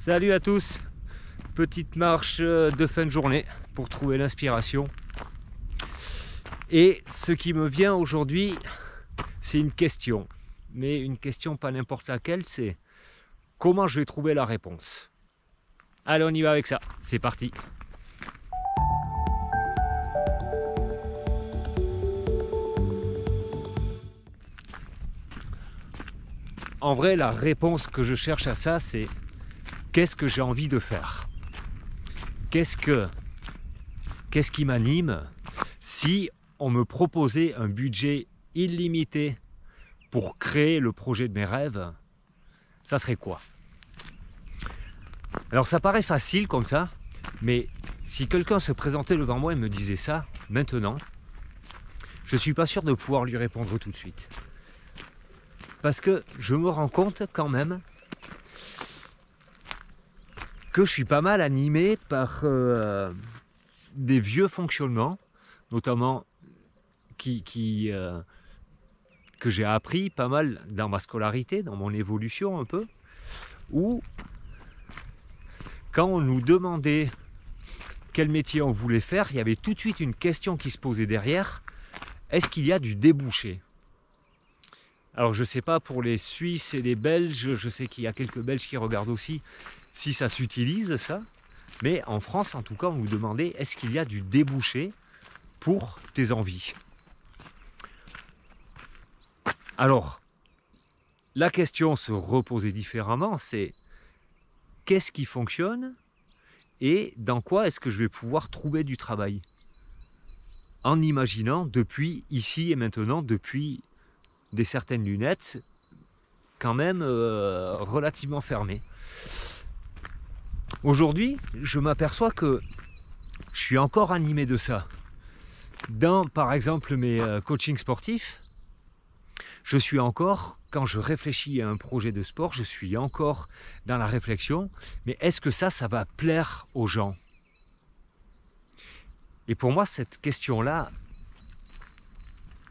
Salut à tous, petite marche de fin de journée pour trouver l'inspiration. Et ce qui me vient aujourd'hui, c'est une question. Mais une question pas n'importe laquelle, c'est comment je vais trouver la réponse. Allez, on y va avec ça, c'est parti. En vrai, la réponse que je cherche à ça, c'est qu'est-ce que j'ai envie de faire? Qu'est-ce qui m'anime? Si on me proposait un budget illimité pour créer le projet de mes rêves, ça serait quoi? Alors ça paraît facile comme ça, mais si quelqu'un se présentait devant moi et me disait ça, maintenant, je ne suis pas sûr de pouvoir lui répondre tout de suite. Parce que je me rends compte quand même que je suis pas mal animé par des vieux fonctionnements, notamment que j'ai appris pas mal dans ma scolarité, dans mon évolution un peu, où quand on nous demandait quel métier on voulait faire, il y avait tout de suite une question qui se posait derrière, est-ce qu'il y a du débouché? Alors je ne sais pas pour les Suisses et les Belges, je sais qu'il y a quelques Belges qui regardent aussi si ça s'utilise ça, mais en France en tout cas on nous demandait est-ce qu'il y a du débouché pour tes envies? Alors la question se reposait différemment, c'est qu'est-ce qui fonctionne et dans quoi est-ce que je vais pouvoir trouver du travail? En imaginant depuis ici et maintenant, depuis des certaines lunettes quand même relativement fermées. Aujourd'hui, je m'aperçois que je suis encore animé de ça. Dans, par exemple, mes coachings sportifs, je suis encore, quand je réfléchis à un projet de sport, je suis encore dans la réflexion, mais est-ce que ça va plaire aux gens? Et pour moi, cette question-là,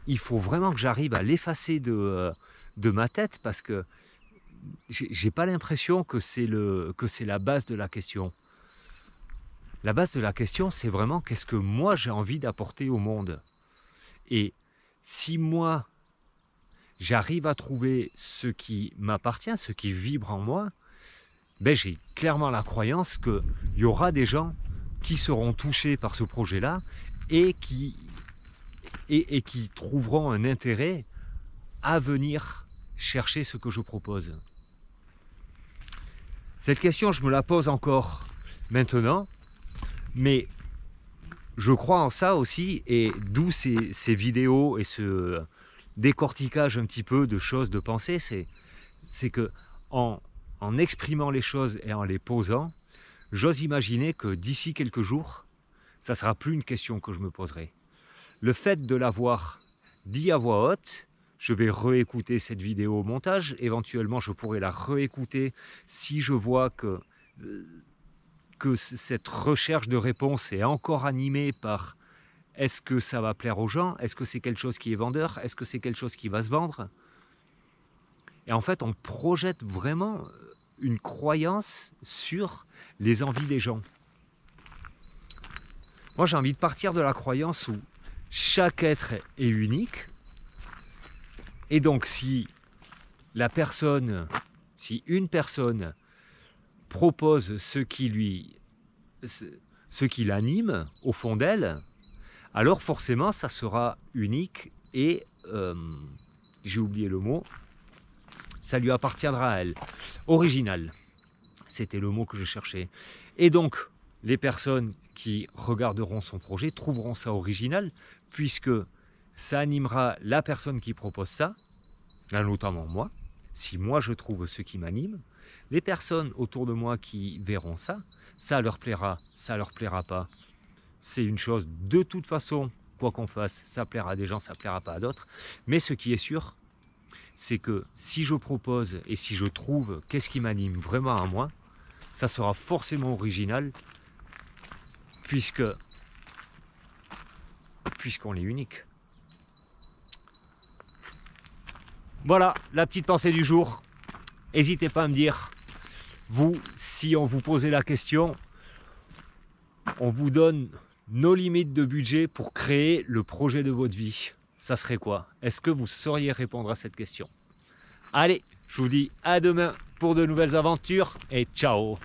il faut vraiment que j'arrive à l'effacer de ma tête parce que j'ai pas l'impression que c'est la base de la question. La base de la question, c'est vraiment qu'est-ce que moi j'ai envie d'apporter au monde. Et si moi, j'arrive à trouver ce qui m'appartient, ce qui vibre en moi, ben j'ai clairement la croyance qu'il y aura des gens qui seront touchés par ce projet-là et qui trouveront un intérêt à venir chercher ce que je propose. Cette question, je me la pose encore maintenant, mais je crois en ça aussi, et d'où ces vidéos et ce décortiquage un petit peu de choses, de pensées, c'est que en exprimant les choses et en les posant, j'ose imaginer que d'ici quelques jours, ça ne sera plus une question que je me poserai. Le fait de l'avoir dit à voix haute, je vais réécouter cette vidéo au montage, éventuellement je pourrai la réécouter si je vois que cette recherche de réponse est encore animée par est-ce que ça va plaire aux gens? Est-ce que c'est quelque chose qui est vendeur? Est-ce que c'est quelque chose qui va se vendre? Et en fait, on projette vraiment une croyance sur les envies des gens. Moi, j'ai envie de partir de la croyance où chaque être est unique. Et donc, si une personne propose ce qui l'anime au fond d'elle, alors forcément, ça sera unique et, j'ai oublié le mot, ça lui appartiendra à elle. Original, c'était le mot que je cherchais. Et donc, les personnes qui regarderont son projet trouveront ça original, puisque ça animera la personne qui propose ça, là notamment moi. Si moi je trouve ce qui m'anime, les personnes autour de moi qui verront ça, ça leur plaira, ça leur plaira pas. C'est une chose, de toute façon, quoi qu'on fasse, ça plaira à des gens, ça plaira pas à d'autres. Mais ce qui est sûr, c'est que si je propose et si je trouve qu'est-ce qui m'anime vraiment à moi, ça sera forcément original, puisqu'on est unique. Voilà la petite pensée du jour. N'hésitez pas à me dire, vous, si on vous posait la question, on vous donne nos limites de budget pour créer le projet de votre vie, ça serait quoi? Est-ce que vous sauriez répondre à cette question? Allez, je vous dis à demain pour de nouvelles aventures et ciao!